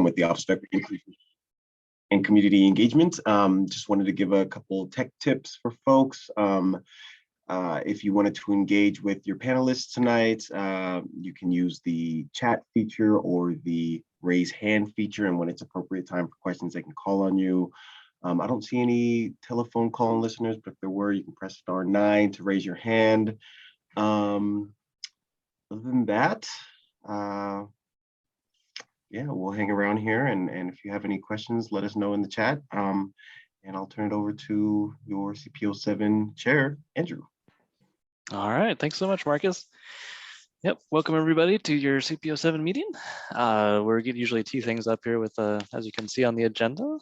I'm with the Office of Equity and Community Engagement. Just wanted to give a couple tech tips for folks. If you wanted to engage with your panelists tonight, you can use the chat feature or the raise hand feature, and when it's appropriate time for questions, they can call on you. I don't see any telephone call listeners, but if there were, you can press *9 to raise your hand. Other than that, yeah, we'll hang around here, and if you have any questions, let us know in the chat, and I'll turn it over to your CPO 7 chair, Andrew. All right, thanks so much, Marcus. Yep, welcome everybody to your CPO 7 meeting. We're usually tee things up here with, as you can see on the agenda.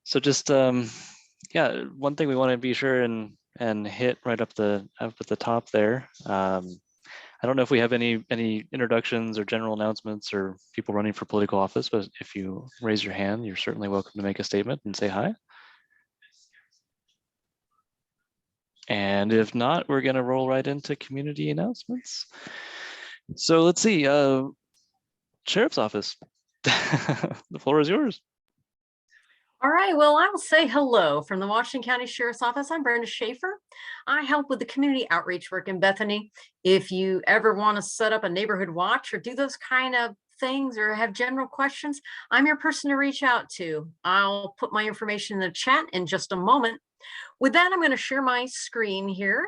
So just, yeah, one thing we want to be sure and hit right up at the top there. I don't know if we have any introductions or general announcements or people running for political office, but if you raise your hand, you're certainly welcome to make a statement and say hi. And if not, we're going to roll right into community announcements. So let's see, Sheriff's Office, the floor is yours. All right, well, I will say hello from the Washington County Sheriff's Office. I'm Brenda Schaefer. I help with the community outreach work in Bethany. If you ever want to set up a neighborhood watch or do those kind of things or have general questions, I'm your person to reach out to. I'll put my information in the chat in just a moment. With that, I'm going to share my screen here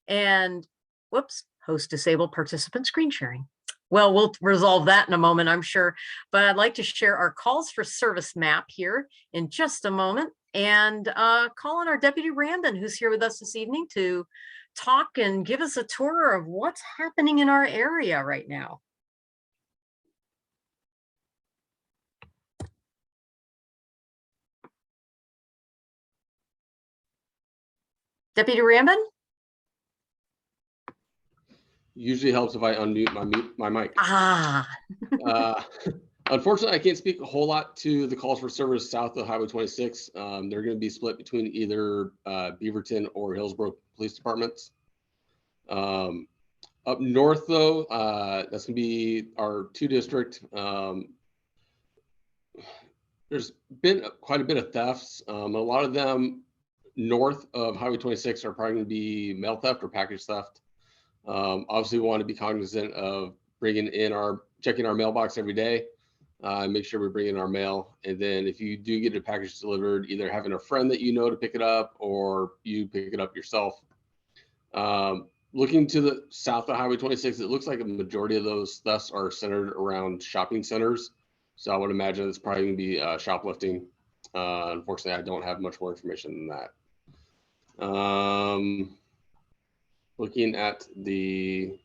and whoops, host disabled participant screen sharing. Well, we'll resolve that in a moment, I'm sure, but I'd like to share our calls for service map here in just a moment and call on our Deputy Randon, who's here with us this evening to talk and give us a tour of what's happening in our area right now. Deputy Randon? Usually helps if I unmute my mic. Ah. Unfortunately, I can't speak a whole lot to the calls for service south of Highway 26. They're going to be split between either Beaverton or Hillsborough police departments. Up north, though, that's going to be our 2 district. There's been quite a bit of thefts. A lot of them north of Highway 26 are probably going to be mail theft or package theft. Obviously, we want to be cognizant of checking our mailbox every day, make sure we bring in our mail. And then if you do get a package delivered, either having a friend that you know to pick it up or you pick it up yourself. Looking to the south of Highway 26, it looks like a majority of those thefts are centered around shopping centers. So I would imagine it's probably going to be shoplifting. Unfortunately, I don't have much more information than that. Looking at the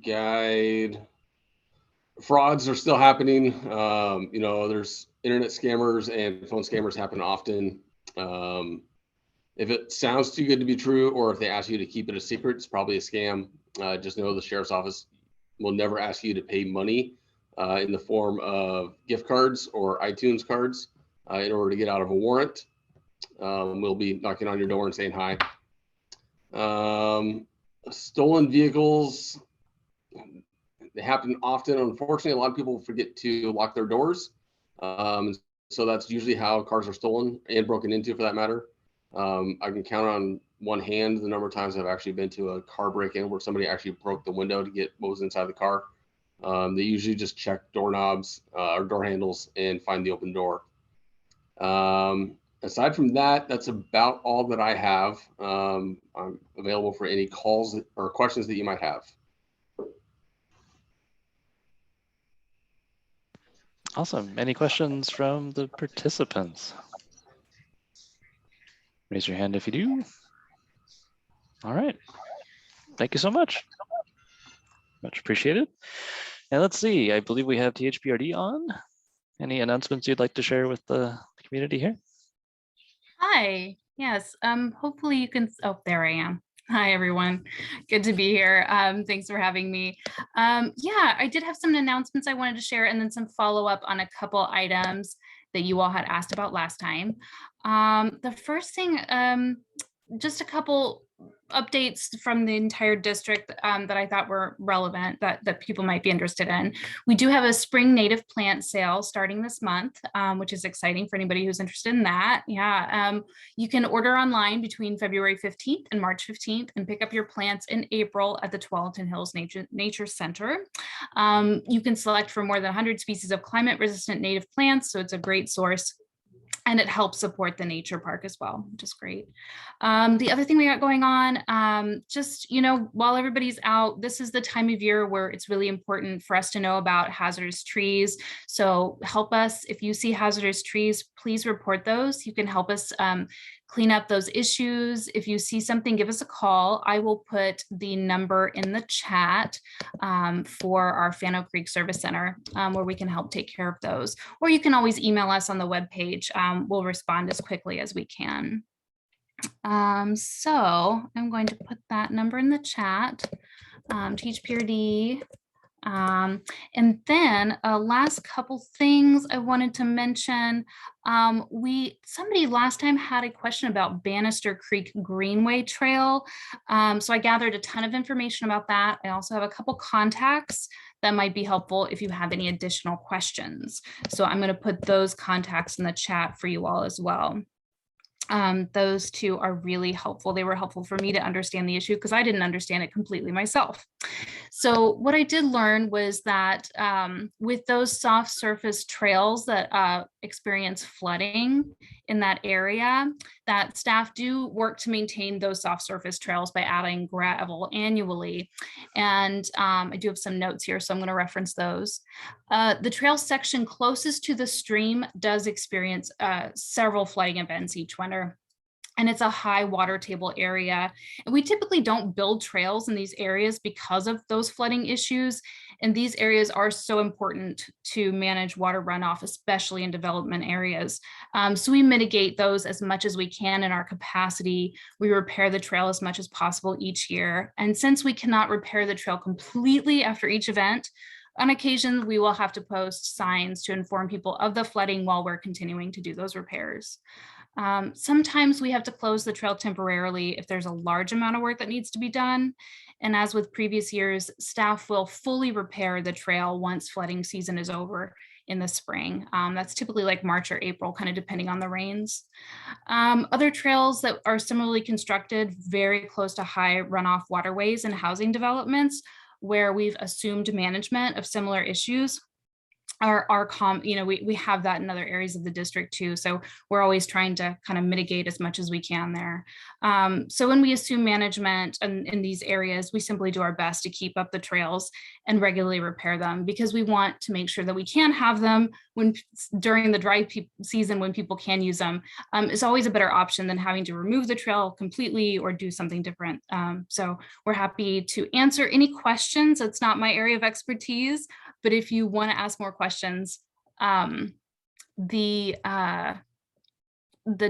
guide, frauds are still happening. You know, there's internet scammers and phone scammers happen often. If it sounds too good to be true, or if they ask you to keep it a secret, it's probably a scam. Just know the Sheriff's Office will never ask you to pay money in the form of gift cards or iTunes cards in order to get out of a warrant. We'll be knocking on your door and saying hi. Stolen vehicles, they happen often. Unfortunately, a lot of people forget to lock their doors. So that's usually how cars are stolen and broken into, for that matter. I can count on one hand the number of times I've actually been to a car break-in where somebody actually broke the window to get what was inside the car. They usually just check doorknobs or door handles and find the open door. Aside from that, that's about all that I have. I'm available for any calls or questions that you might have. Awesome. Any questions from the participants? Raise your hand if you do. All right. Thank you so much. Much appreciated. And let's see, I believe we have THPRD on. Any announcements you'd like to share with the community here? Hi, yes, hopefully you can, oh, there I am. Hi, everyone. Good to be here. Thanks for having me. Yeah, I did have some announcements I wanted to share and then some follow-up on a couple items that you all had asked about last time. The first thing, just a couple updates from the entire district that I thought were relevant that people might be interested in. We do have a spring native plant sale starting this month, which is exciting for anybody who's interested in that. Yeah, you can order online between February 15th and March 15th and pick up your plants in April at the Tualatin Hills Nature Center. You can select from more than 100 species of climate resistant native plants, so it's a great source. And it helps support the nature park as well, which is great. The other thing we got going on, just, while everybody's out, this is the time of year where it's really important for us to know about hazardous trees. So help us, if you see hazardous trees, please report those. You can help us clean up those issues. If you see something, give us a call. I will put the number in the chat for our Fano Creek Service Center where we can help take care of those. Or you can always email us on the webpage. We'll respond as quickly as we can. So I'm going to put that number in the chat, THPRD. And then last couple things I wanted to mention. Somebody last time had a question about Bannister Creek Greenway Trail. So I gathered a ton of information about that. I also have a couple contacts that might be helpful if you have any additional questions. So I'm going to put those contacts in the chat for you all as well. Those two are really helpful. They were helpful for me to understand the issue because I didn't understand it completely myself. So what I did learn was that with those soft surface trails that experience flooding in that area, that staff do work to maintain those soft surface trails by adding gravel annually. And I do have some notes here, so I'm going to reference those. The trail section closest to the stream does experience several flooding events each winter. And it's a high water table area. And we typically don't build trails in these areas because of those flooding issues. And these areas are so important to manage water runoff, especially in development areas. So we mitigate those as much as we can in our capacity. We repair the trail as much as possible each year. And since we cannot repair the trail completely after each event, on occasion, we will have to post signs to inform people of the flooding while we're continuing to do those repairs. Sometimes we have to close the trail temporarily if there's a large amount of work that needs to be done. And as with previous years, staff will fully repair the trail once flooding season is over in the spring. That's typically like March or April, kind of depending on the rains. Other trails that are similarly constructed very close to high runoff waterways and housing developments where we've assumed management of similar issues we have that in other areas of the district too. So we're always trying to kind of mitigate as much as we can there. So when we assume management in these areas, we simply do our best to keep up the trails and regularly repair them because we want to make sure that we can have them during the dry season when people can use them. It's always a better option than having to remove the trail completely or do something different. So we're happy to answer any questions. It's not my area of expertise, but if you want to ask more questions, the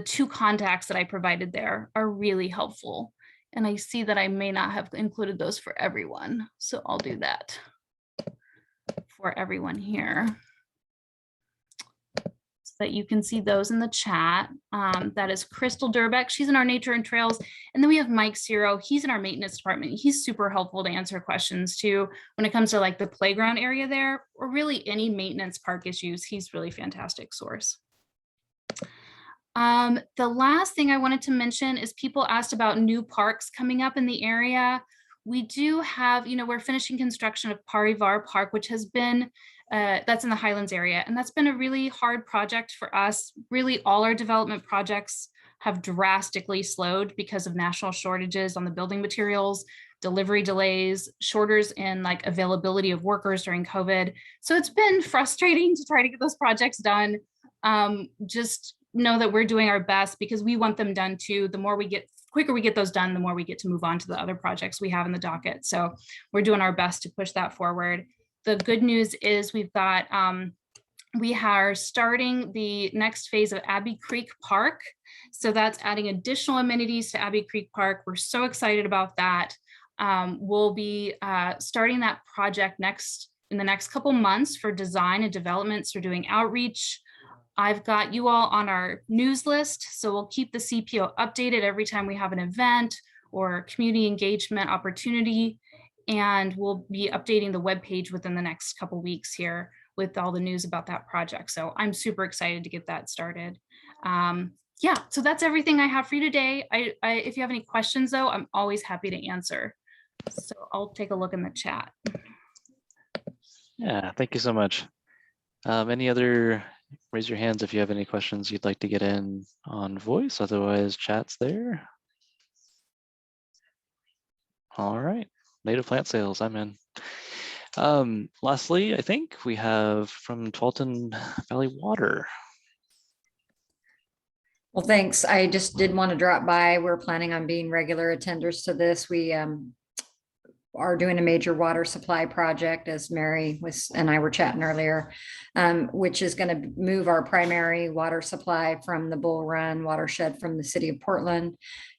two contacts that I provided there are really helpful. And I see that I may not have included those for everyone. So I'll do that for everyone here. So that you can see those in the chat. That is Crystal Durbeck. She's in our Nature and Trails. And then we have Mike Ciro. He's in our maintenance department. He's super helpful to answer questions too when it comes to like the playground area there or really any maintenance park issues. He's really fantastic source. The last thing I wanted to mention is people asked about new parks coming up in the area. We do have, we're finishing construction of Parivar Park, which has been that's in the Highlands area. And that's been a really hard project for us. Really all our development projects have drastically slowed because of national shortages on the building materials, delivery delays, shortages in like availability of workers during COVID. So it's been frustrating to try to get those projects done. Just know that we're doing our best because we want them done too. The quicker we get those done, the more we get to move on to the other projects we have in the docket. So we're doing our best to push that forward. The good news is we are starting the next phase of Abbey Creek Park. So that's adding additional amenities to Abbey Creek Park. We're so excited about that. We'll be starting that project in the next couple months for design and development. So we're doing outreach. I've got you all on our news list. So we'll keep the CPO updated every time we have an event or community engagement opportunity. And we'll be updating the webpage within the next couple weeks here with all the news about that project. So I'm super excited to get that started. Yeah, so that's everything I have for you today. If you have any questions though, I'm always happy to answer. So I'll take a look in the chat. Yeah, thank you so much. Any other, raise your hands if you have any questions you'd like to get in on voice, otherwise chat's there. All right, native plant sales, I'm in. Lastly, I think we have from Tualatin Valley Water. Well, thanks. I just did want to drop by. We're planning on being regular attenders to this. We are doing a major water supply project, as Mary and I were chatting earlier, which is going to move our primary water supply from the Bull Run watershed from the city of Portland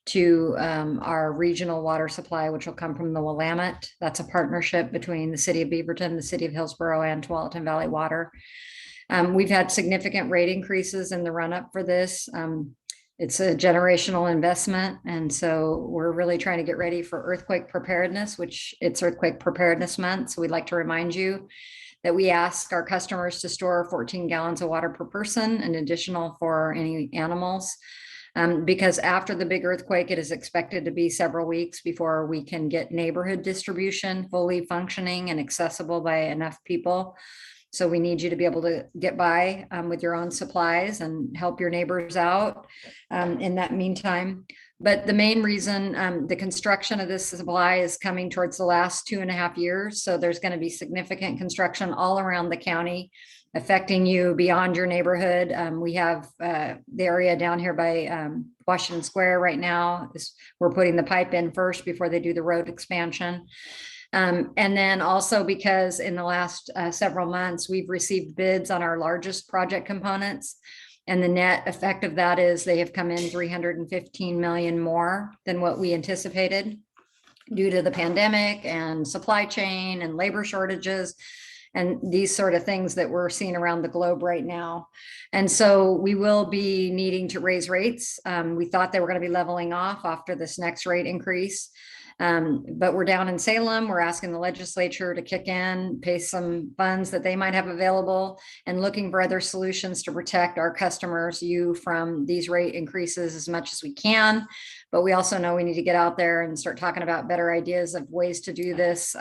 to our regional water supply, which will come from the Willamette. That's a partnership between the city of Beaverton, the city of Hillsborough, and Tualatin Valley Water. We've had significant rate increases in the run up for this. It's a generational investment. And so we're really trying to get ready for earthquake preparedness, which it's Earthquake Preparedness Month. So we'd like to remind you that we ask our customers to store 14 gallons of water per person, and additional for any animals. Because after the big earthquake, it is expected to be several weeks before we can get neighborhood distribution fully functioning and accessible by enough people. So we need you to be able to get by with your own supplies and help your neighbors out in that meantime. But the main reason the construction of this supply is coming towards the last 2.5 years. So there's going to be significant construction all around the county affecting you beyond your neighborhood. We have the area down here by Washington Square right now. We're putting the pipe in first before they do the road expansion. And then also because in the last several months, we've received bids on our largest project components. And the net effect of that is they have come in 315 million more than what we anticipated due to the pandemic and supply chain and labor shortages and these sort of things that we're seeing around the globe right now. And so we will be needing to raise rates. We thought they were going to be leveling off after this next rate increase. But we're down in Salem. We're asking the legislature to kick in, pay some funds that they might have available, and looking for other solutions to protect our customers, you, from these rate increases as much as we can. But we also know we need to get out there and start talking about better ideas of ways to do this,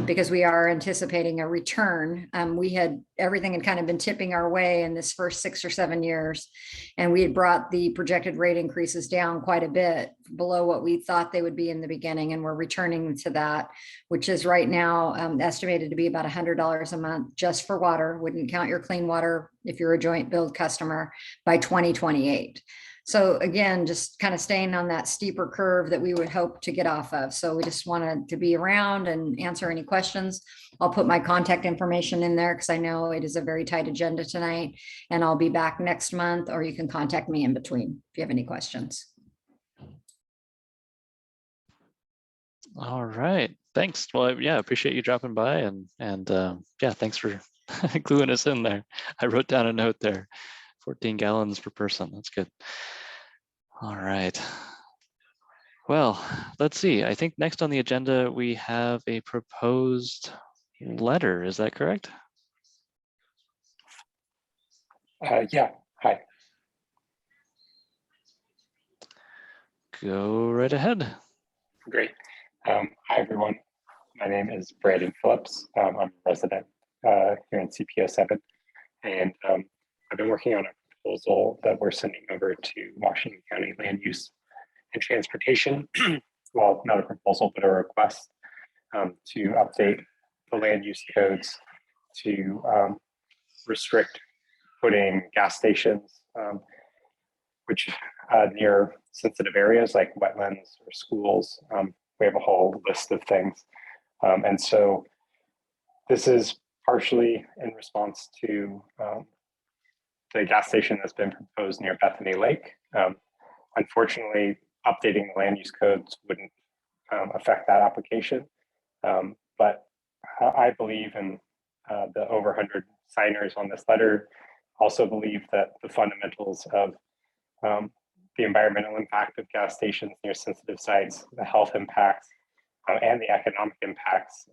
because we are anticipating a return. Everything had kind of been tipping our way in this first 6 or 7 years. And we had brought the projected rate increases down quite a bit below what we thought they would be in the beginning. And we're returning to that, which is right now estimated to be about $100 a month just for water. Wouldn't count your clean water if you're a joint billed customer by 2028. So again, just kind of staying on that steeper curve that we would hope to get off of. So we just wanted to be around and answer any questions. I'll put my contact information in there because I know it is a very tight agenda tonight, and I'll be back next month, or you can contact me in between if you have any questions. All right, thanks. Well, yeah, appreciate you dropping by, and yeah, thanks for gluing us in there. I wrote down a note there, 14 gallons per person. That's good. All right. Well, let's see. I think next on the agenda, we have a proposed letter. Is that correct? Yeah, hi. Go right ahead. Great. Hi, everyone. My name is Brandon Phillips. I'm a resident here in CPO 7, and I've been working on a proposal that we're sending over to Washington County Land Use and Transportation. Well, not a proposal, but a request to update the land use codes to restrict putting gas stations, which near sensitive areas like wetlands or schools. We have a whole list of things. And so this is partially in response to the gas station that's been proposed near Bethany Lake. Unfortunately, updating the land use codes wouldn't affect that application. But I believe, and the over 100 signers on this letter also believe, that the fundamentals of the environmental impact of gas stations near sensitive sites, the health impacts, and the economic impacts,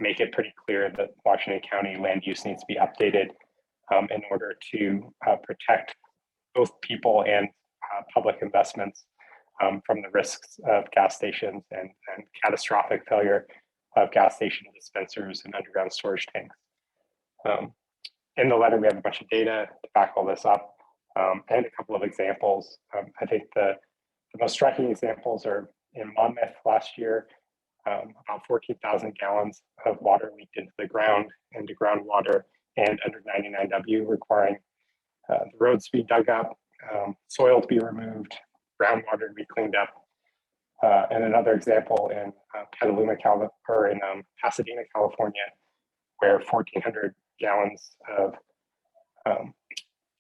make it pretty clear that Washington County land use needs to be updated in order to protect both people and public investments from the risks of gas stations and catastrophic failure of gas station dispensers and underground storage tanks. In the letter, we have a bunch of data to back all this up and a couple of examples. I think the most striking examples are in Monmouth last year. About 14,000 gallons of water leaked into the ground, into groundwater, and under 99W, requiring the roads to be dug up, soil to be removed, groundwater to be cleaned up. And another example in Petaluma, in Pasadena, California, where 1,400 gallons of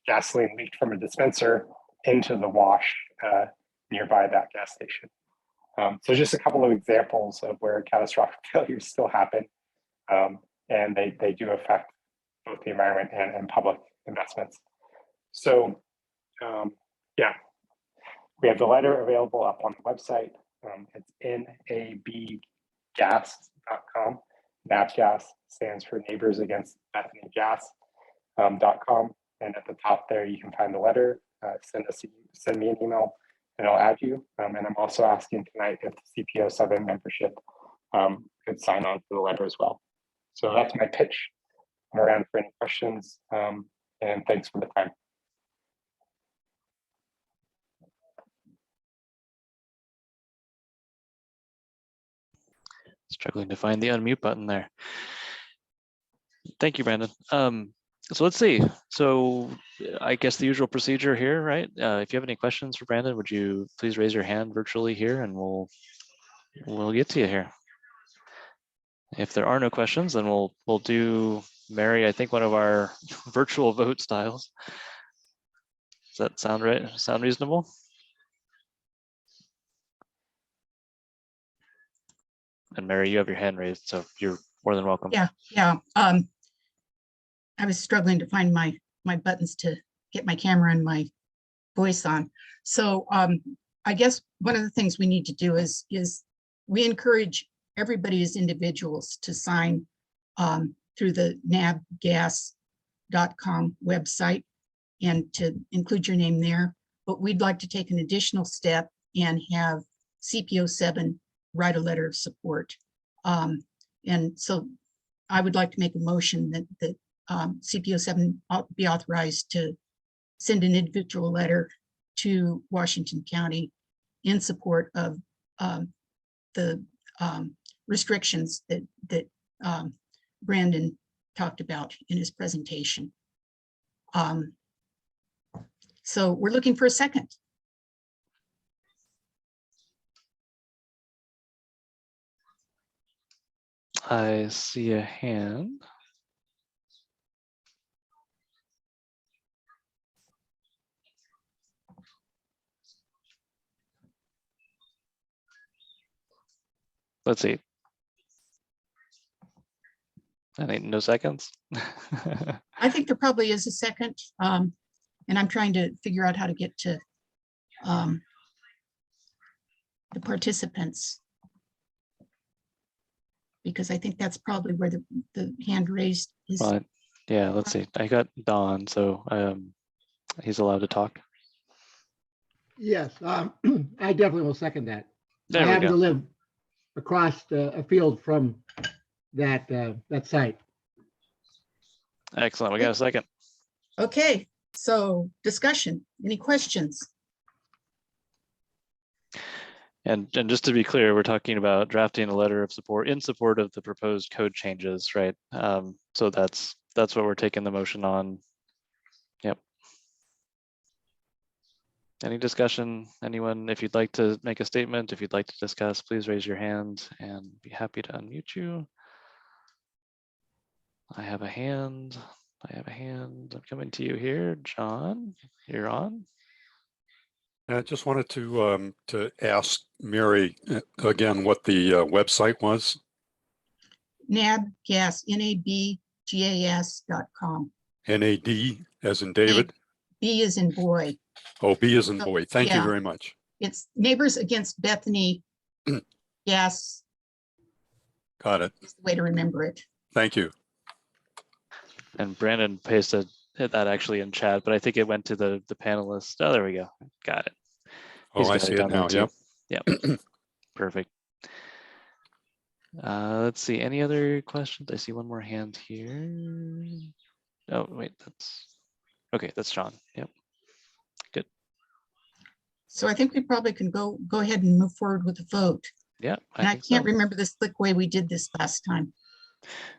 gasoline leaked from a dispenser into the wash nearby that gas station. So just a couple of examples of where catastrophic failures still happen, and they do affect both the environment and public investments. So yeah, we have the letter available up on the website. It's nabgas.com. NABGAS stands for Neighbors Against Bethany Gas.com. And at the top there, you can find the letter. Send me an email and I'll add you. And I'm also asking tonight if the CPO 7 membership could sign on to the letter as well. So that's my pitch. I'm around for any questions, and thanks for the time. Struggling to find the unmute button there. Thank you, Brandon. So let's see. So I guess the usual procedure here, right? If you have any questions for Brandon, would you please raise your hand virtually here, and we'll get to you here. If there are no questions, then we'll do Mary, I think, one of our virtual vote styles. Does that sound right? Sound reasonable? And Mary, you have your hand raised, so you're more than welcome. Yeah. I was struggling to find my buttons to get my camera and my voice on. So I guess one of the things we need to do is we encourage everybody as individuals to sign through the nabgas.com website and to include your name there. But we'd like to take an additional step and have CPO 7 write a letter of support. And so I would like to make a motion that CPO 7 be authorized to send an individual letter to Washington County in support of the restrictions that Brandon talked about in his presentation. So we're looking for a second. I see a hand. Let's see. I think no seconds. I think there probably is a second, and I'm trying to figure out how to get to the participants, because I think that's probably where the hand raised is. Well, yeah, let's see. I got Don, so he's allowed to talk. Yes, I definitely will second that. There I we happen go. to live across a field from that site. Excellent. We got a second. Okay, so discussion, any questions? And just to be clear, we're talking about drafting a letter of support in support of the proposed code changes, right? So that's what we're taking the motion on. Yep. Any discussion? Anyone, if you'd like to make a statement, if you'd like to discuss, please raise your hand and be happy to unmute you. I have a hand. I'm coming to you here. John, you're on. I just wanted to ask Mary again what the website was. NABGAS, NABGAS.com. NAD as in David. B is in boy. Oh, B is in So, boy. Thank you yeah. very much. It's Neighbors Against Bethany Gas Got it. is the way to remember it. Thank you. And Brandon pasted that actually in chat, but I think it went to the panelists. Oh, there we go. Got it. Oh, He's I got see it down there now. too. Yep. Yep. Perfect. Let's see. Any other questions? I see one more hand here. Oh, wait, that's okay. That's Sean. Yep. Good. So I think we probably can go ahead and move forward with the vote. Yeah, And I think can't so. remember the slick way we did this last time.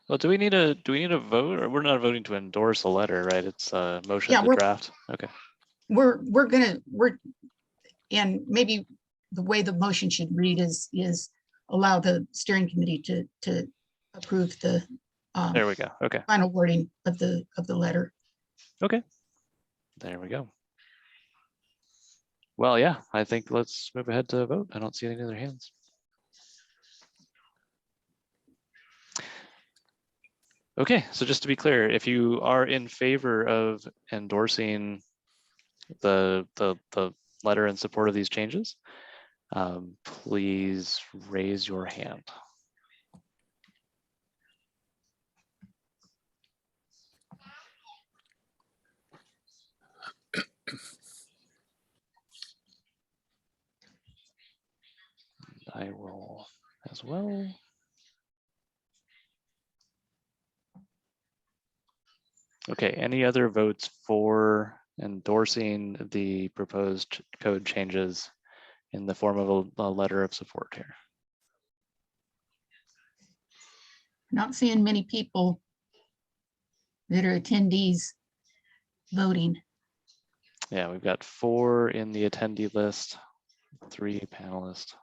Well, do we need a vote, or we're not voting to endorse a letter, right? It's a motion Yeah, to draft. Okay. We're and maybe the way the motion should read is allow the steering committee to approve the There we go. Okay. final wording of the letter. Okay. There we go. Well, yeah, I think let's move ahead to vote. I don't see any other hands. Okay, so just to be clear, if you are in favor of endorsing the letter in support of these changes, please raise your hand. I will as well. Okay, any other votes for endorsing the proposed code changes in the form of a letter of support here? Not seeing many people that are attendees voting. Yeah, we've got 4 in the attendee list, 3 panelists.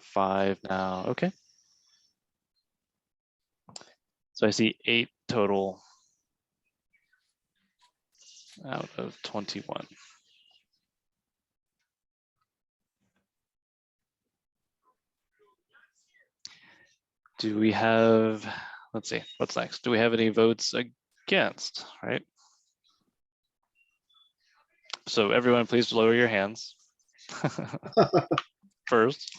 Five now, okay. So I see 8 total out of 21. Do we have, let's see, what's next? Do we have any votes against, right? So everyone, please lower your hands first.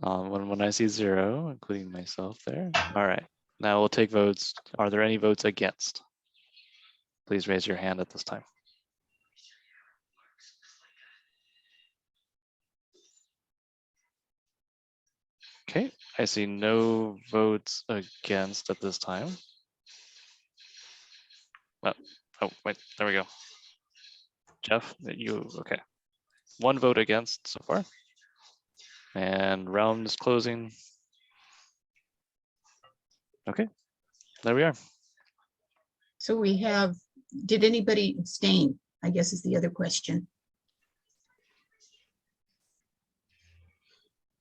When I see 0, including myself there. All right, now we'll take votes. Are there any votes against? Please raise your hand at this time. Okay, I see no votes against at this time. Oh, wait, there we go. Jeff, you, okay. 1 vote against so far. And round is closing. Okay, there we are. So we have, did anybody abstain? I guess is the other question.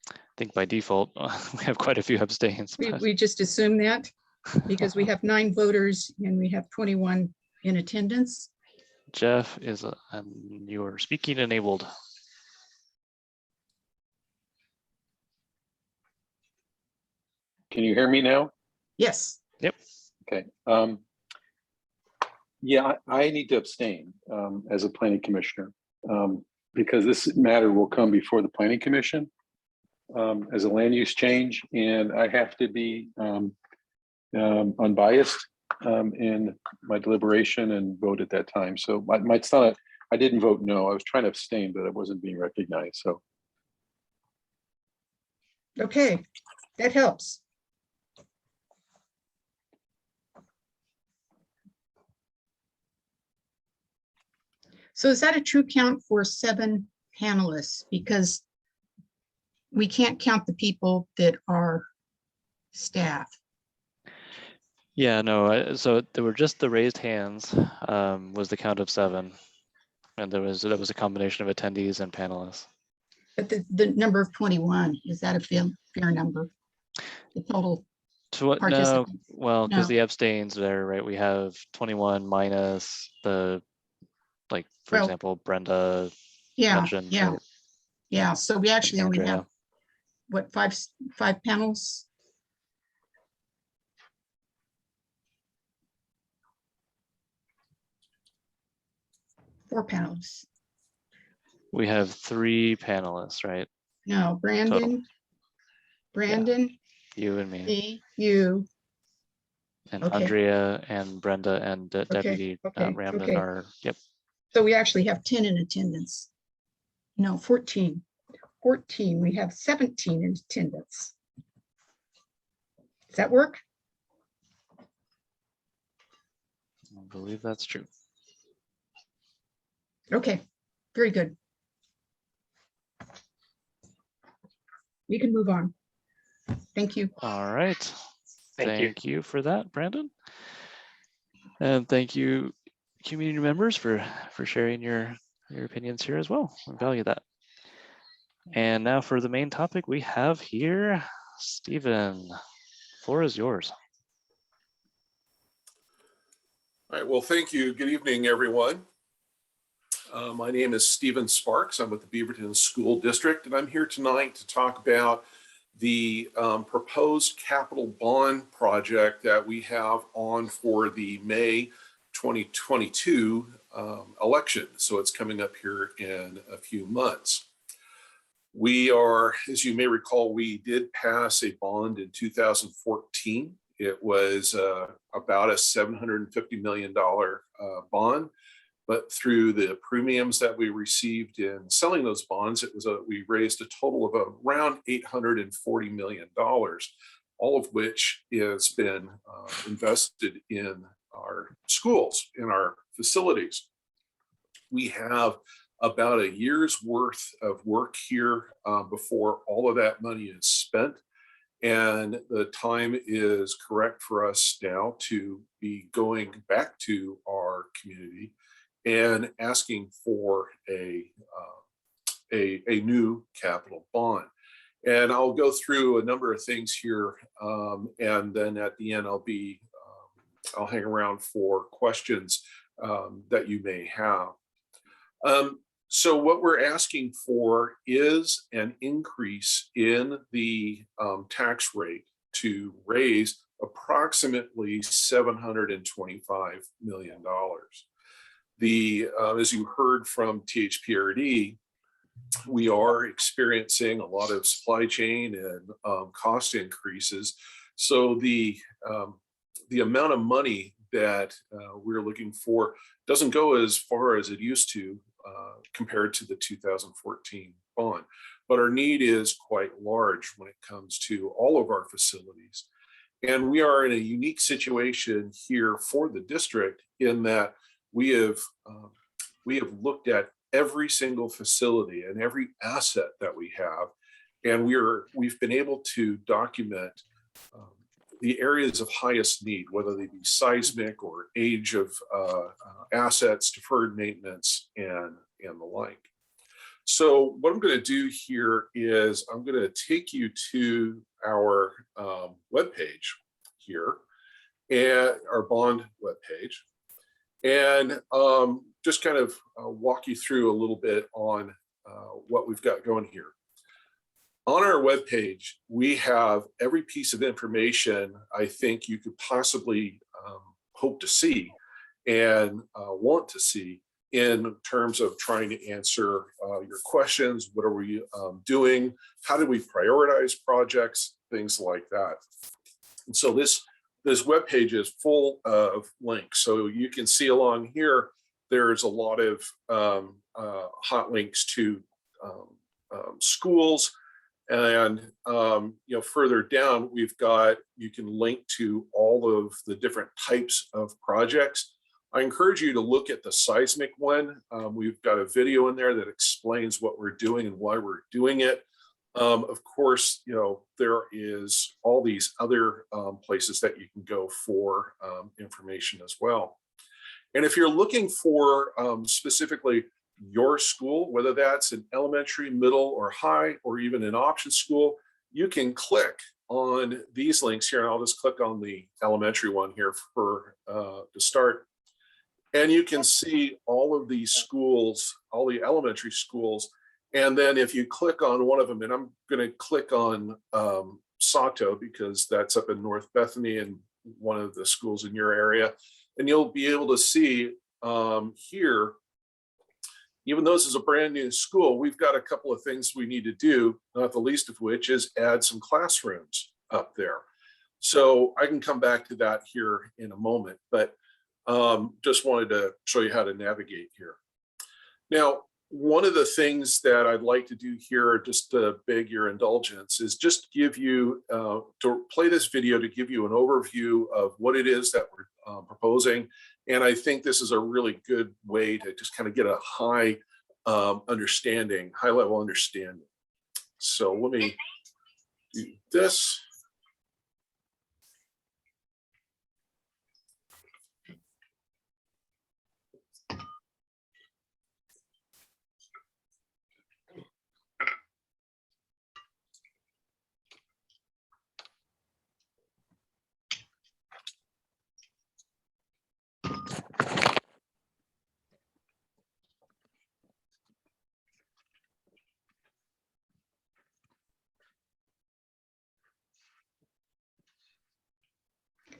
I think by default, we have quite a few abstains. We just assume that because we have 9 voters and we have 21 in attendance. Jeff is, you're speaking enabled. Can you hear me now? Yes. Yep. Okay. Yeah, I need to abstain as a planning commissioner because this matter will come before the planning commission as a land use change, and I have to be unbiased in my deliberation and vote at that time. So it's not I didn't vote no. I was trying to abstain, but I wasn't being recognized. So Okay, that helps. So is that a true count for 7 panelists? Because we can't count the people that are staff. Yeah, no, so there were just the raised hands was the count of 7. And that was a combination of attendees and panelists. But the number of 21, is that a fair number? The total No, participants? well, because No. the abstains there, right? We have 21 minus the, like, for Well, example, Brenda Yeah, mentioned. yeah, right? yeah. So we actually only Andrea. have, what, five panels? 4 panelists. We have 3 panelists, right? No, Brandon, You and me, me, you. and Okay. Andrea and Brenda and Deputy okay, Ramden okay. are, yep. So we actually have 10 in attendance. No, 14. 14. We have 17 in attendance. Does that work? I believe that's true. Okay, very good. We can move on. Thank you. All right. Thank you. Thank you for that, Brandon. And thank you, community members, for sharing your opinions here as well. I value that. And now for the main topic we have here, Stephen, floor is yours. All right, well, thank you. Good evening, everyone. My name is Stephen Sparks. I'm with the Beaverton School District, and I'm here tonight to talk about the proposed capital bond project that we have on for the May 2022 election. So it's coming up here in a few months. We are, as you may recall, we did pass a bond in 2014. It was about a $750 million bond, but through the premiums that we received in selling those bonds, we raised a total of around $840 million, all of which has been invested in our schools, in our facilities. We have about a year's worth of work here before all of that money is spent. And the time is correct for us now to be going back to our community and asking for a new capital bond. And I'll go through a number of things here, and then at the end I'll hang around for questions that you may have. So what we're asking for is an increase in the tax rate to raise approximately $725 million. As you heard from THPRD, we are experiencing a lot of supply chain and cost increases. So the amount of money that we're looking for doesn't go as far as it used to compared to the 2014 bond. But our need is quite large when it comes to all of our facilities. And we are in a unique situation here for the district in that we have looked at every single facility and every asset that we have, and we've been able to document the areas of highest need, whether they be seismic or age of assets, deferred maintenance, and the like. So what I'm going to do here is I'm going to take you to our webpage here, and our bond webpage, and just kind of walk you through a little bit on what we've got going here. On our webpage, we have every piece of information I think you could possibly hope to see and want to see in terms of trying to answer your questions. What are we doing? How do we prioritize projects? Things like that. And so this webpage is full of links. So you can see along here, there's a lot of hot links to schools. And further down, you can link to all of the different types of projects. I encourage you to look at the seismic one. We've got a video in there that explains what we're doing and why we're doing it. Of course, there is all these other places that you can go for information as well. And if you're looking for specifically your school, whether that's an elementary, middle, or high, or even an option school, you can click on these links here. And I'll just click on the elementary one here to start. And you can see all of these schools, all the elementary schools. And then if you click on one of them, and I'm going to click on Sato because that's up in North Bethany and one of the schools in your area. And you'll be able to see here even though this is a brand new school, we've got a couple of things we need to do, not the least of which is add some classrooms up there. So I can come back to that here in a moment, but just wanted to show you how to navigate here. Now, one of the things that I'd like to do here, just to beg your indulgence, is just give you, to play this video to give you an overview of what it is that we're proposing. And I think this is a really good way to just kind of get a high understanding, high level understanding. So let me do this.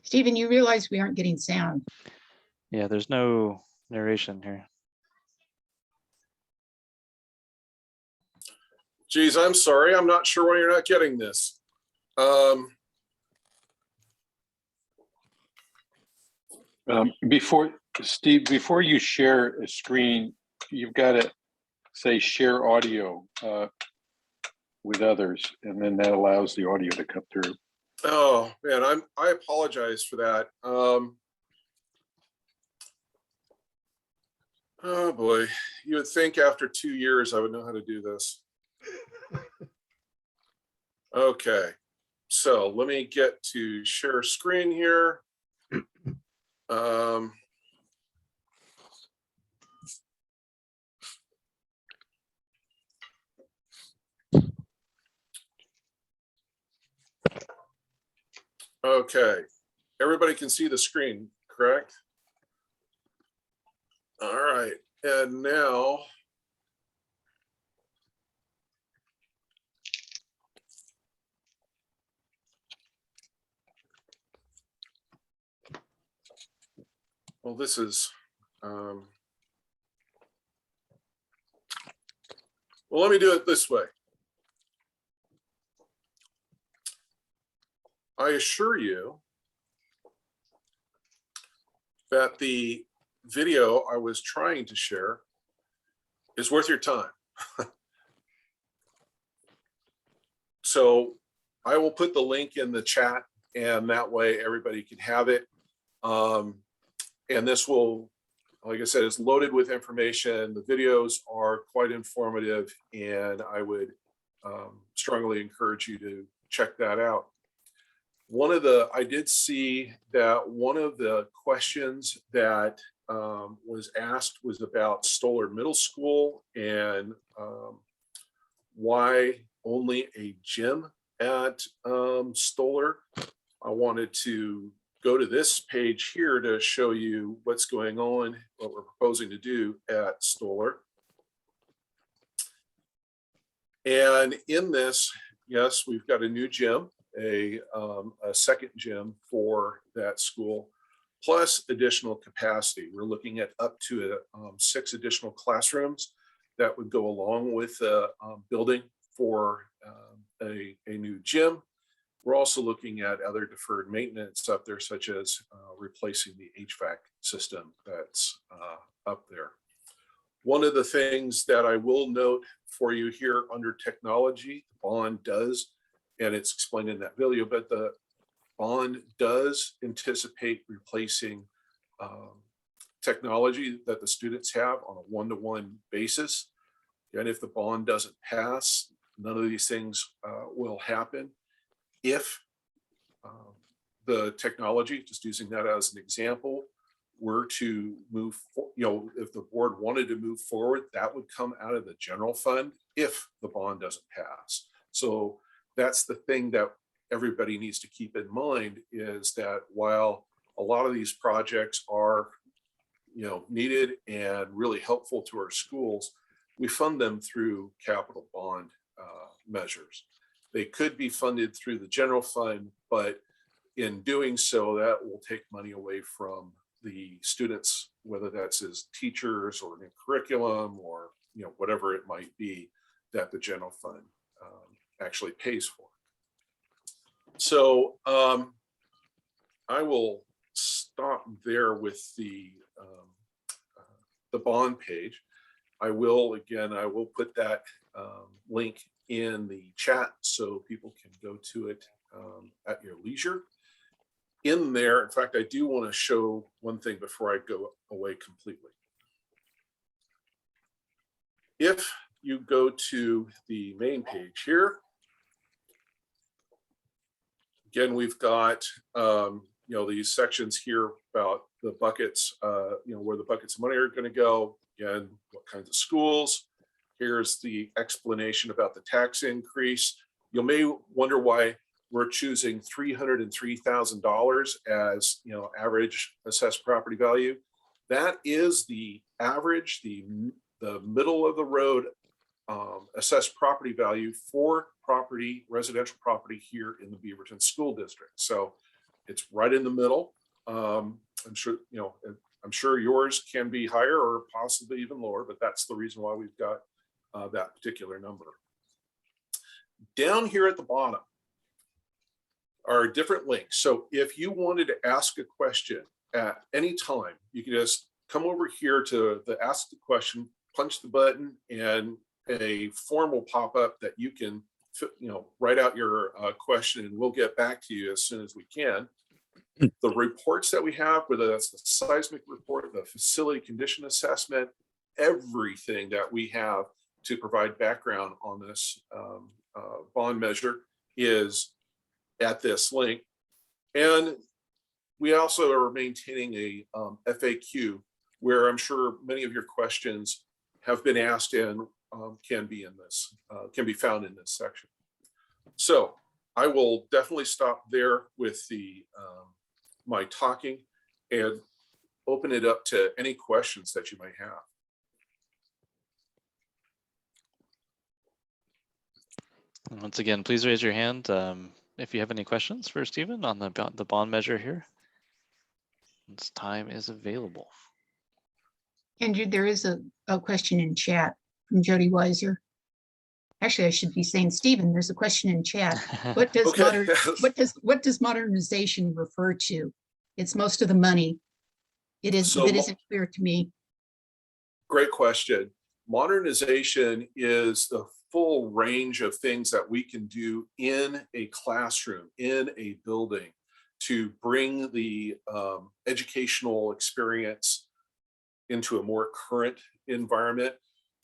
Stephen, you realize we aren't getting sound. Yeah, there's no narration here. Geez, I'm sorry. I'm not sure why you're not getting this. Before, Steve, before you share a screen, you've got to say share audio with others, and then that allows the audio to come through. Oh man, I apologize for that. Oh boy, you would think after 2 years I would know how to do this. Okay, so let me get to share screen here. Okay, everybody can see the screen, correct? All right, and now well, this is well, let me do it this way. I assure you that the video I was trying to share is worth your time. So I will put the link in the chat, and that way everybody can have it. And this will, like I said, is loaded with information. The videos are quite informative, and I would strongly encourage you to check that out. I did see that one of the questions that was asked was about Stoller Middle School and why only a gym at Stoller. I wanted to go to this page here to show you what's going on, what we're proposing to do at Stoller. And in this, yes, we've got a new gym, a second gym for that school, plus additional capacity. We're looking at up to 6 additional classrooms that would go along with the building for a new gym. We're also looking at other deferred maintenance up there, such as replacing the HVAC system that's up there. One of the things that I will note for you here under technology, the bond does, and it's explained in that video, but the bond does anticipate replacing technology that the students have on a one-to-one basis. And if the bond doesn't pass, none of these things will happen. If the technology, just using that as an example, were to move, if the board wanted to move forward, that would come out of the general fund if the bond doesn't pass. So that's the thing that everybody needs to keep in mind, is that while a lot of these projects are needed and really helpful to our schools, we fund them through capital bond measures. They could be funded through the general fund, but in doing so, that will take money away from the students, whether that's as teachers or new curriculum or whatever it might be that the general fund actually pays for. So I will stop there with the bond page. I will put that link in the chat so people can go to it at your leisure. In there, in fact, I do want to show one thing before I go away completely. If you go to the main page here, again, we've got these sections here about the buckets, where the buckets of money are going to go. Again, what kinds of schools. Here's the explanation about the tax increase. You may wonder why we're choosing $303,000 as average assessed property value. That is the average, the middle of the road assessed property value for residential property here in the Beaverton School District. So it's right in the middle. I'm sure yours can be higher or possibly even lower, but that's the reason why we've got that particular number. Down here at the bottom are different links. So if you wanted to ask a question at any time, you can just come over here to the ask the question, punch the button, and a form will pop up that you can write out your question, and we'll get back to you as soon as we can. The reports that we have, whether that's the seismic report, the facility condition assessment, everything that we have to provide background on this bond measure is at this link. And we also are maintaining a FAQ where I'm sure many of your questions have been asked and can be found in this section. So I will definitely stop there with the my talking and open it up to any questions that you might have. Once again, please raise your hand if you have any questions for Stephen on the bond measure here. This time is available. Andrew, there is a question in chat from Jody Weiser. Actually, I should be saying, Stephen, there's a question in chat. What does what does modernization refer to? It's most of the money. It isn't clear to me. Great question. Modernization is the full range of things that we can do in a classroom, in a building, to bring the educational experience into a more current environment.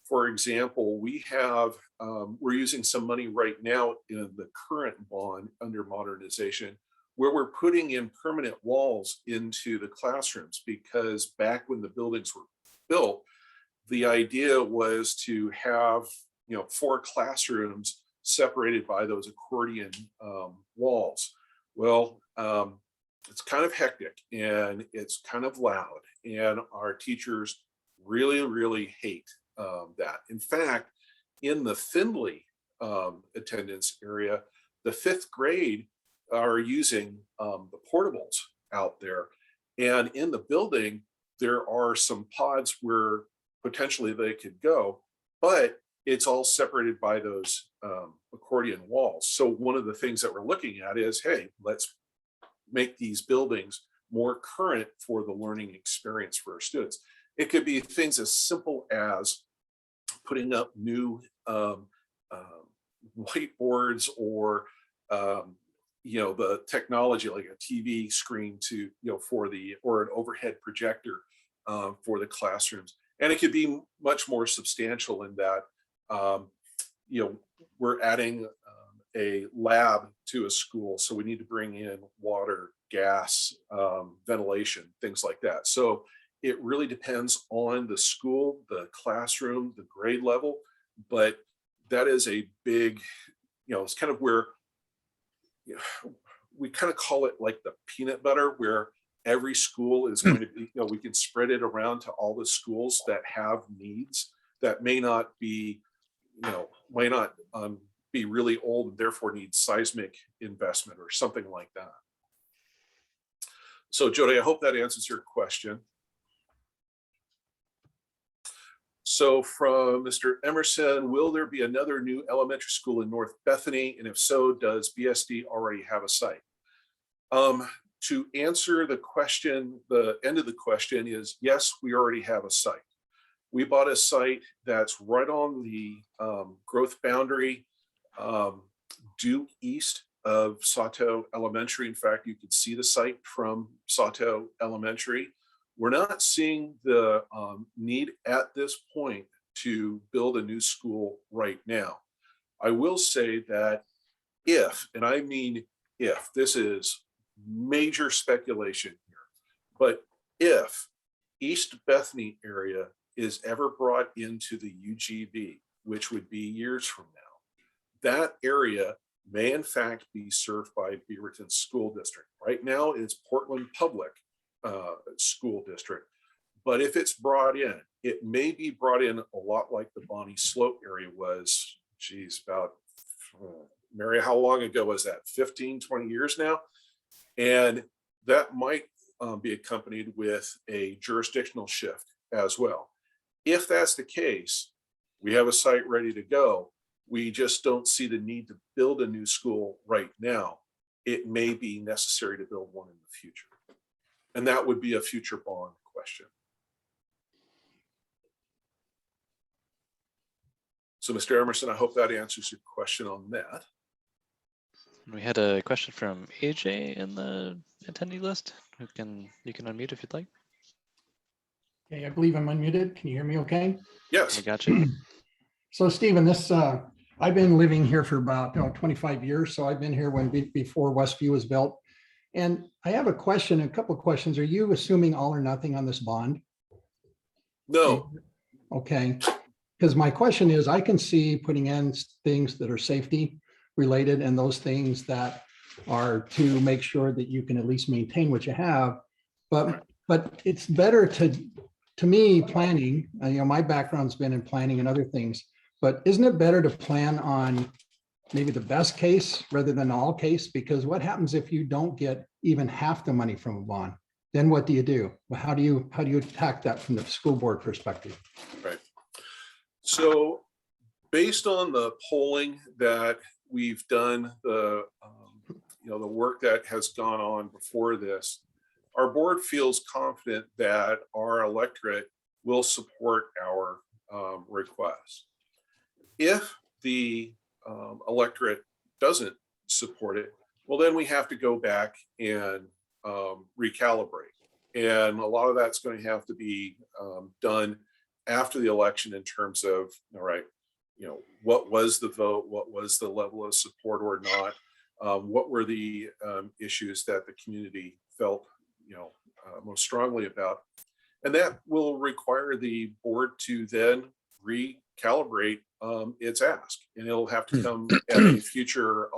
For example, we're using some money right now in the current bond under modernization, where we're putting in permanent walls into the classrooms, because back when the buildings were built, the idea was to have 4 classrooms separated by those accordion walls. Well, it's kind of hectic and it's kind of loud, and our teachers really, really hate that. In fact, in the Findlay attendance area, the 5th grade are using the portables out there, and in the building there are some pods where potentially they could go, but it's all separated by those accordion walls. So one of the things that we're looking at is, hey, let's make these buildings more current for the learning experience for our students. It could be things as simple as putting up new whiteboards, or the technology like a TV screen to or an overhead projector for the classrooms. And it could be much more substantial in that we're adding a lab to a school, so we need to bring in water, gas, ventilation, things like that. So it really depends on the school, the classroom, the grade level, but that is a big, it's kind of where we kind of call it like the peanut butter, where every school is going to be, we can spread it around to all the schools that have needs that may not be, be really old and therefore need seismic investment or something like that. So Jody, I hope that answers your question. So from Mr. Emerson, will there be another new elementary school in North Bethany? And if so, does BSD already have a site? To answer the question, the end of the question is yes, we already have a site. We bought a site that's right on the growth boundary due east of Sato Elementary. In fact, you could see the site from Sato Elementary. We're not seeing the need at this point to build a new school right now. I will say that if, and I mean if, this is major speculation here, but if East Bethany area is ever brought into the UGB, which would be years from now, that area may in fact be served by Beaverton School District. Right now it's Portland Public School District, but if it's brought in, it may be brought in a lot like the Bonnie Slope area was, geez, about, Mary, how long ago was that? 15, 20 years now? And that might be accompanied with a jurisdictional shift as well. If that's the case, we have a site ready to go. We just don't see the need to build a new school right now. It may be necessary to build one in the future. And that would be a future bond question. So Mr. Emerson, I hope that answers your question on that. We had a question from AJ in the attendee list. You can unmute if you'd like. Okay, I believe I'm unmuted. Can you hear me okay? Yes. I got you. So Stephen, this I've been living here for about 25 years. So I've been here before Westview was built. And I have a question, a couple of questions. Are you assuming all or nothing on this bond? No. Okay. Because my question is, I can see putting in things that are safety related and those things that are to make sure that you can at least maintain what you have. But it's better to me, planning, my background's been in planning and other things, but isn't it better to plan on maybe the best case rather than all case? Because what happens if you don't get even half the money from a bond? Then what do you do? Well, how do you attack that from the school board perspective? Right. So based on the polling that we've done, the work that has gone on before this, our board feels confident that our electorate will support our request. If the electorate doesn't support it, well, then we have to go back and recalibrate. And a lot of that's going to have to be done after the election in terms of, all right, what was the vote? What was the level of support or not? What were the issues that the community felt, most strongly about? And that will require the board to then recalibrate its ask, and it'll have to come at a future,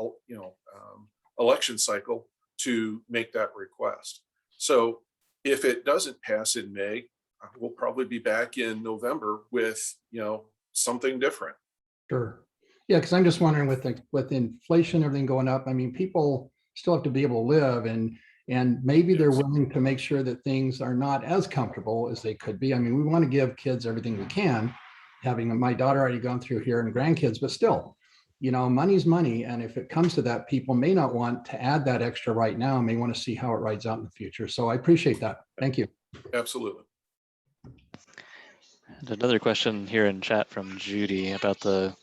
election cycle to make that request. So if it doesn't pass in May, we'll probably be back in November with, something different. Sure. Yeah, because I'm just wondering with inflation, everything going up, I mean, people still have to be able to live, and maybe they're willing to make sure that things are not as comfortable as they could be. I mean, we want to give kids everything we can, having my daughter already gone through here and grandkids, but still, money's money. And if it comes to that, people may not want to add that extra right now, may want to see how it rides out in the future. So I appreciate that. Thank you. Absolutely. And another question here in chat from Judy about the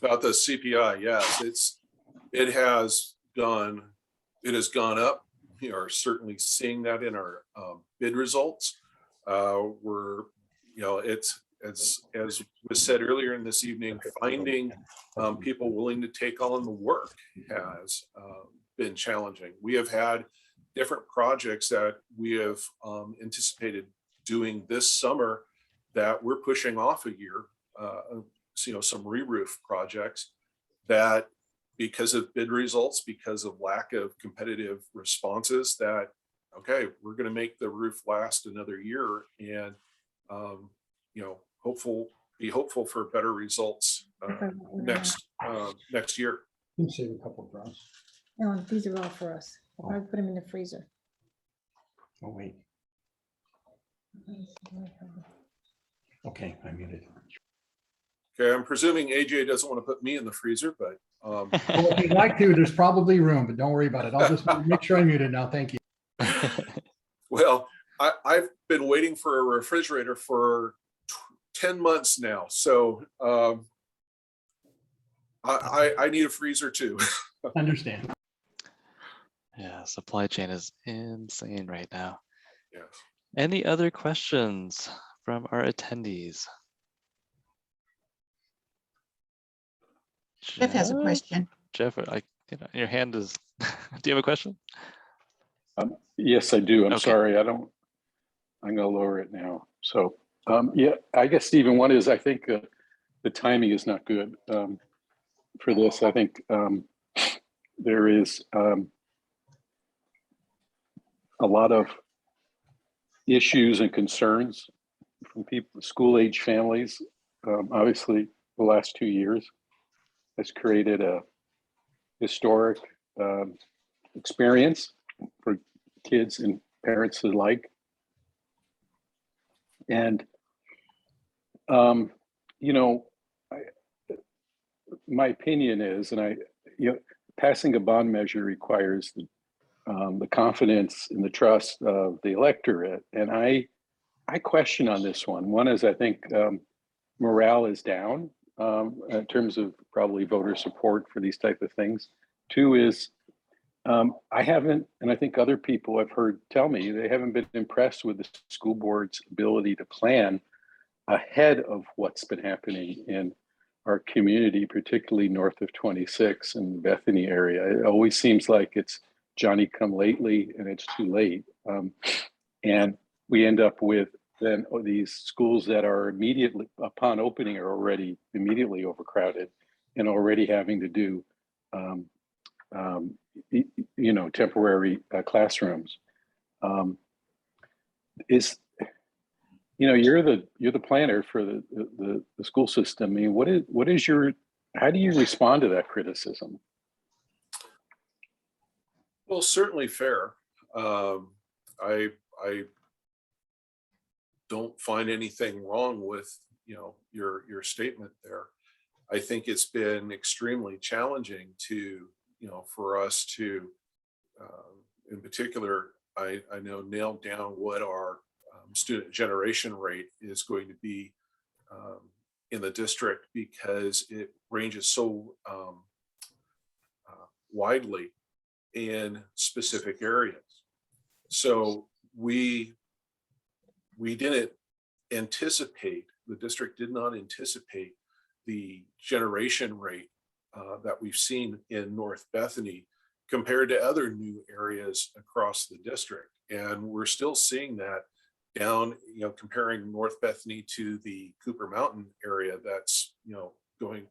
CPI. Yes, it has gone up. We are certainly seeing that in our bid results. It's as was said earlier in this evening, finding people willing to take on the work has been challenging. We have had different projects that we have anticipated doing this summer that we're pushing off a year. Some re-roof projects that, because of bid results, because of lack of competitive responses, that we're going to make the roof last another year, and be hopeful for better results next year. You can save a couple of drops. No, these are all for us. I would put them in the freezer. Oh, wait. Okay, I muted. Okay, I'm presuming AJ doesn't want to put me in the freezer, but Well, if you'd like to, there's probably room, but don't worry about it. I'll just make sure I muted now. Thank you. well, I've been waiting for a refrigerator for 10 months now, so I need a freezer too. Understand. Yeah, supply chain is insane right now. Yes. Any other questions from our attendees? Jeff has a question. Jeff, your hand is, do you have a question? Yes, I do. I'm Okay. sorry. I'm going to lower it now. So, yeah, I guess, Stephen, one is I think the timing is not good for this. I think there is a lot of issues and concerns from people, school-age families. Obviously, the last 2 years has created a historic experience for kids and parents alike. And, you know, my opinion is, passing a bond measure requires the confidence and the trust of the electorate. And I question on this one. One is I think morale is down in terms of probably voter support for these type of things. Two is I haven't, and I think other people I've heard tell me they haven't been impressed with the school board's ability to plan ahead of what's been happening in our community, particularly north of 26 and Bethany area. It always seems like it's Johnny come lately and it's too late. And we end up with then these schools that are immediately upon opening are already immediately overcrowded and already having to do temporary classrooms. You're the planner for the school system. I mean, how do you respond to that criticism? Well, certainly fair. I don't find anything wrong with your statement there. I think it's been extremely challenging for us to, in particular, I know nail down what our student generation rate is going to be in the district, because it ranges so widely in specific areas. So we didn't anticipate, the district did not anticipate the generation rate that we've seen in North Bethany compared to other new areas across the district. And we're still seeing that down, comparing North Bethany to the Cooper Mountain area that's,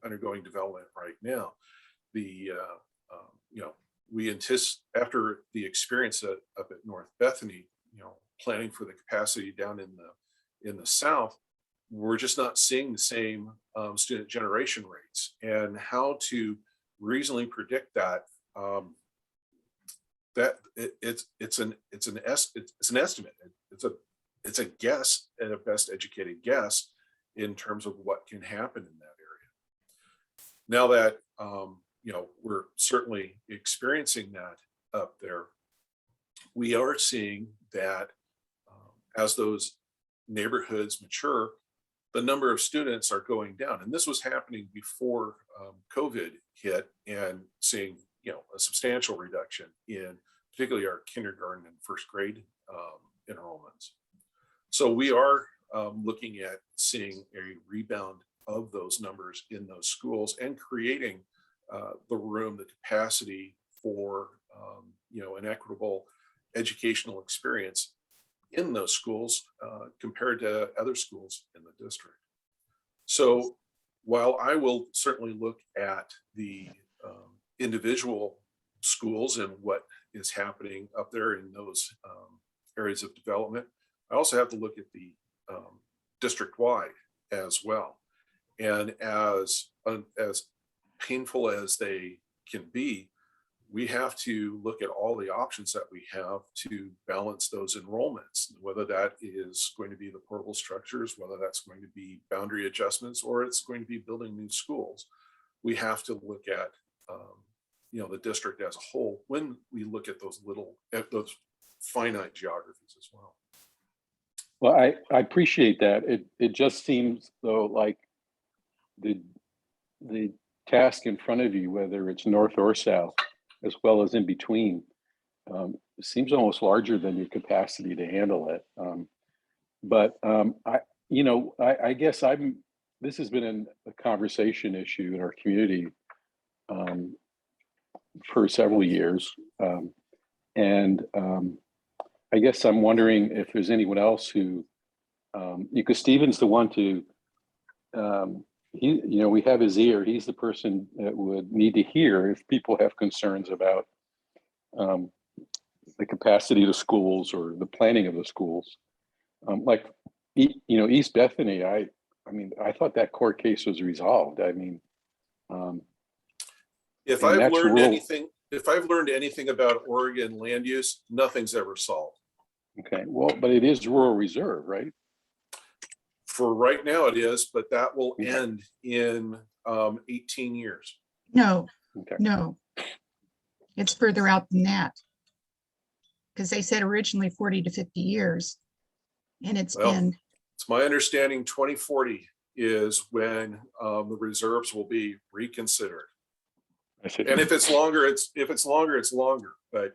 undergoing development right now. We anticipate, after the experience up at North Bethany, planning for the capacity down in the south, we're just not seeing the same student generation rates. And how to reasonably predict that, it's an estimate. It's a guess, and a best educated guess in terms of what can happen in that area. Now that we're certainly experiencing that up there, we are seeing that as those neighborhoods mature, the number of students are going down. And this was happening before COVID hit, and seeing a substantial reduction in particularly our kindergarten and first grade enrollments. So we are looking at seeing a rebound of those numbers in those schools, and creating the room, the capacity for an equitable educational experience in those schools compared to other schools in the district. So while I will certainly look at the individual schools and what is happening up there in those areas of development, I also have to look at the district-wide as well. And as painful as they can be, we have to look at all the options that we have to balance those enrollments, whether that is going to be the portable structures, whether that's going to be boundary adjustments, or it's going to be building new schools. We have to look at the district as a whole when we look at those finite geographies as well. Well, I appreciate that. It just seems though like the task in front of you, whether it's north or south, as well as in between, seems almost larger than your capacity to handle it. I guess this has been a conversation issue in our community for several years. I guess I'm wondering if there's anyone else who, because Stephen's the one to, we have his ear. He's the person that would need to hear if people have concerns about the capacity of the schools or the planning of the schools. East Bethany, I thought that court case was resolved. If I've learned anything about Oregon land use, nothing's ever solved. Okay, well, but it is rural reserve, right? For right now it is, but that will end in 18 years. No, Okay. no. It's further out than that. Because they said originally 40 to 50 years. And it's been. It's my understanding 2040 is when the reserves will be reconsidered. And if it's longer, it's longer. But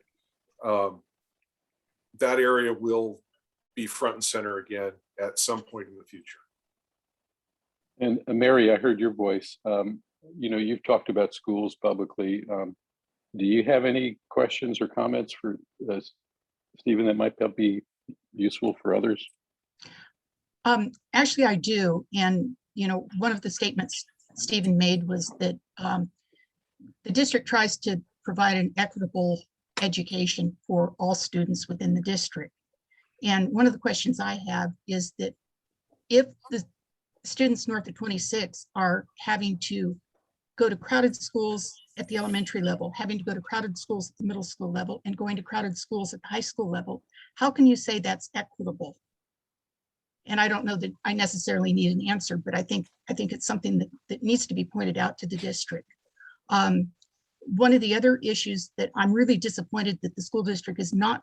that area will be front and center again at some point in the future. And Mary, I heard your voice. You've talked about schools publicly. Do you have any questions or comments for Stephen that might be useful for others? Actually, I do. And, one of the statements Stephen made was that the district tries to provide an equitable education for all students within the district. And one of the questions I have is that if the students north of 26 are having to go to crowded schools at the elementary level, having to go to crowded schools at the middle school level, and going to crowded schools at the high school level, how can you say that's equitable? And I don't know that I necessarily need an answer, but I think it's something that needs to be pointed out to the district. One of the other issues that I'm really disappointed that the school district is not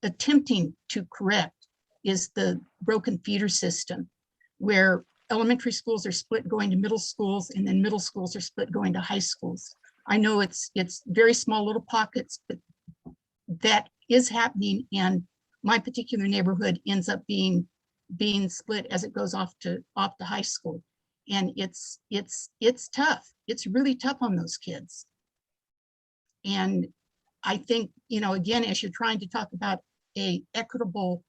attempting to correct is the broken feeder system, where elementary schools are split going to middle schools, and then middle schools are split going to high schools. I know it's very small little pockets, but that is happening, and my particular neighborhood ends up being split as it goes off to high school. And it's tough. It's really tough on those kids. And I think, again, as you're trying to talk about a equitable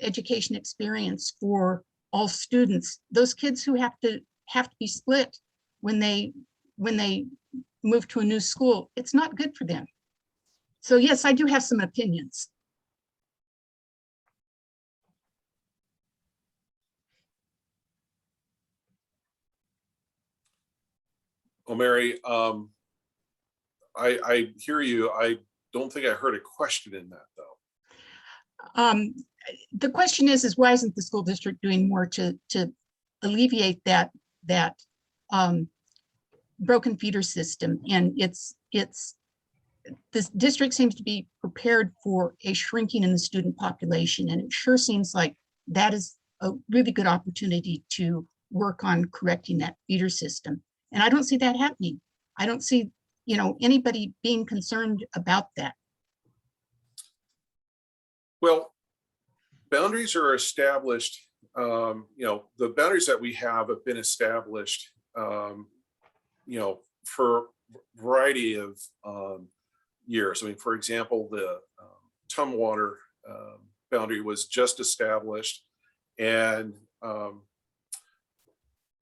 education experience for all students, those kids who have to be split when they move to a new school, it's not good for them. So yes, I do have some opinions. Well, Mary, I hear you. I don't think I heard a question in that though. The question is why isn't the school district doing more to alleviate that broken feeder system? And this district seems to be prepared for a shrinking in the student population, and it sure seems like that is a really good opportunity to work on correcting that feeder system. And I don't see that happening. I don't see, anybody being concerned about that. Well, boundaries are established. The boundaries that we have been established, for a variety of years. I mean, for example, the Tumwater boundary was just established, and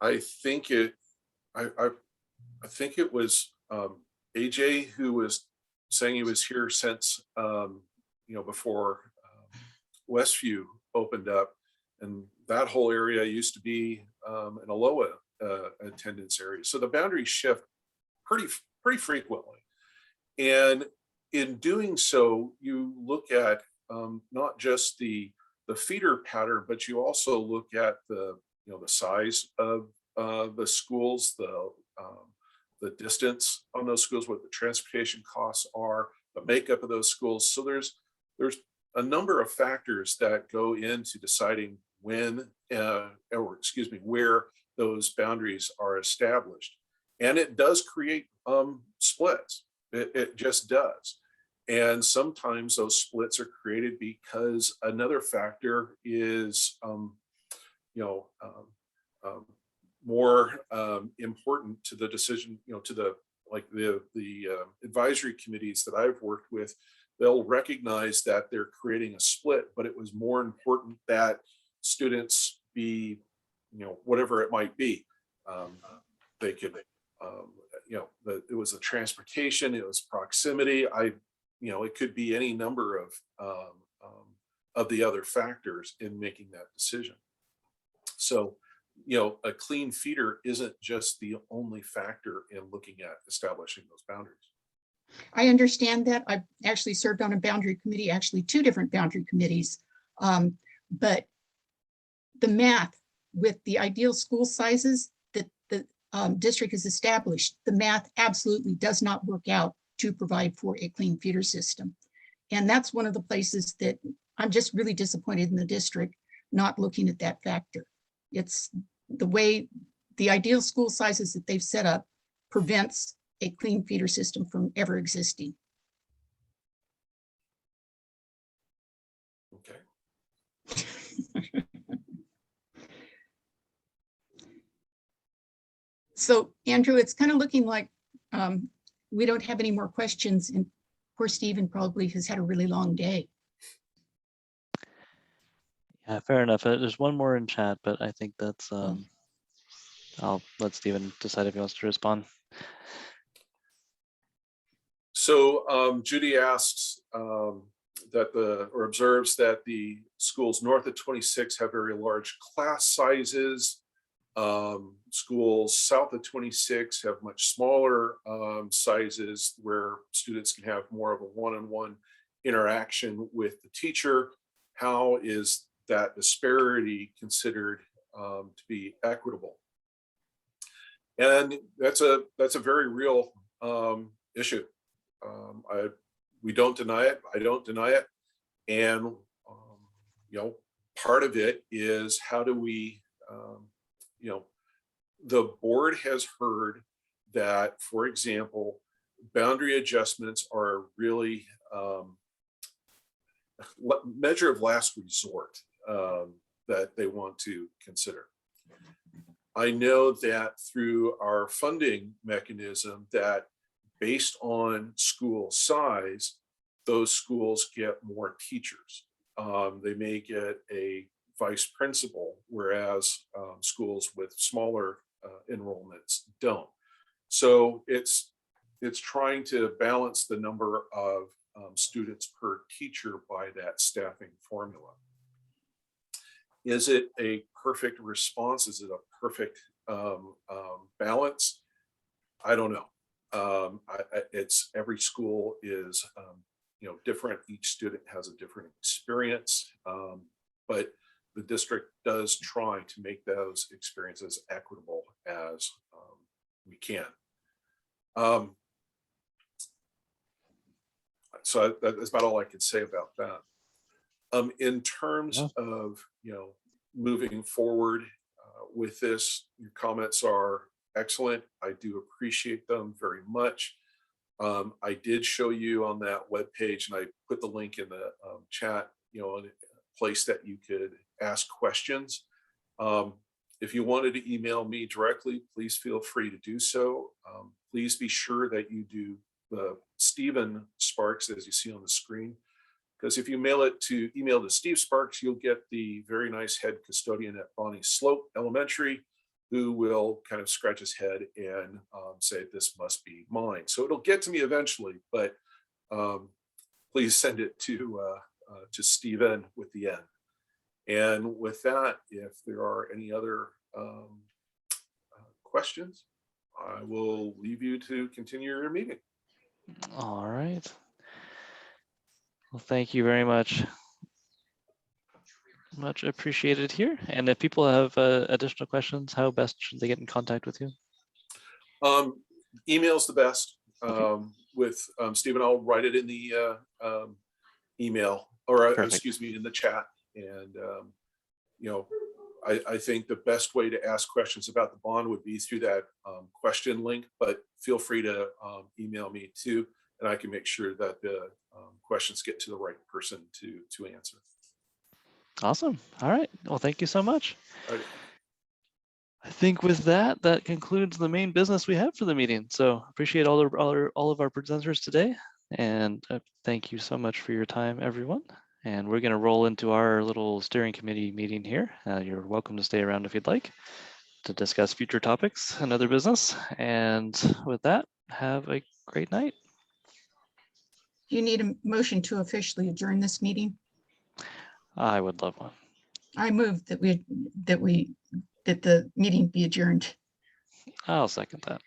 I think it was AJ who was saying he was here since before Westview opened up, and that whole area used to be an ALOA attendance area. So the boundaries shift pretty frequently, And in doing so, you look at not just the feeder pattern, but you also look at the size of the schools, the distance on those schools, what the transportation costs are, the makeup of those schools. So there's a number of factors that go into deciding when, where those boundaries are established. And it does create splits. It just does. And sometimes those splits are created because another factor is, more important to the decision, to the advisory committees that I've worked with. They'll recognize that they're creating a split, but it was more important that students be, whatever it might be. They could, it was the transportation, it was proximity. It could be any number of the other factors in making that decision. So, a clean feeder isn't just the only factor in looking at establishing those boundaries. I understand that. I've actually served on a boundary committee, actually 2 different boundary committees. But the math with the ideal school sizes that the district has established, the math absolutely does not work out to provide for a clean feeder system. And that's one of the places that I'm just really disappointed in the district not looking at that factor. It's the way the ideal school sizes that they've set up prevents a clean feeder system from ever existing. Okay. So Andrew, it's kind of looking like we don't have any more questions, and poor Stephen probably has had a really long day. Yeah, fair enough. There's one more in chat, but I think that's, I'll let Stephen decide if he wants to respond. So Judy asks or observes that the schools north of 26 have very large class sizes. Schools south of 26 have much smaller sizes where students can have more of a one-on-one interaction with the teacher. How is that disparity considered to be equitable? And that's a very real issue. We don't deny it. I don't deny it. And part of it is how do we, the board has heard that, for example, boundary adjustments are really measure of last resort that they want to consider. I know that through our funding mechanism that based on school size, those schools get more teachers. They may get a vice principal, whereas schools with smaller enrollments don't. So it's trying to balance the number of students per teacher by that staffing formula. Is it a perfect response? Is it a perfect balance? I don't know. It's every school is different. Each student has a different experience, but the district does try to make those experiences equitable as we can. So that's about all I can say about that. In terms of moving forward with this, your comments are excellent. I do appreciate them very much. I did show you on that webpage, and I put the link in the chat, a place that you could ask questions. If you wanted to email me directly, please feel free to do so. Please be sure that you do the Stephen Sparks, as you see on the screen, because if you email to Steve Sparks, you'll get the very nice head custodian at Bonnie Slope Elementary, who will kind of scratch his head and say, this must be mine. So it'll get to me eventually, but please send it to Stephen with the N. And with that, if there are any other questions, I will leave you to continue your meeting. All right. Well, thank you very much. Much appreciated here. And if people have additional questions, how best should they get in contact with you? Email's the best. Okay. With Stephen, I'll write it in the email, or Perfect. excuse me, in the chat. And you know, I think the best way to ask questions about the bond would be through that question link, but feel free to email me too, and I can make sure that the questions get to the right person to answer. Awesome. All right. Well, thank you so much. All right. I think with that, that concludes the main business we have for the meeting. So appreciate all of our presenters today. And thank you so much for your time, everyone. And we're going to roll into our little steering committee meeting here. You're welcome to stay around if you'd like to discuss future topics and other business. And with that, have a great night. Do you need a motion to officially adjourn this meeting? I would love one. I move that the meeting be adjourned. I'll second that.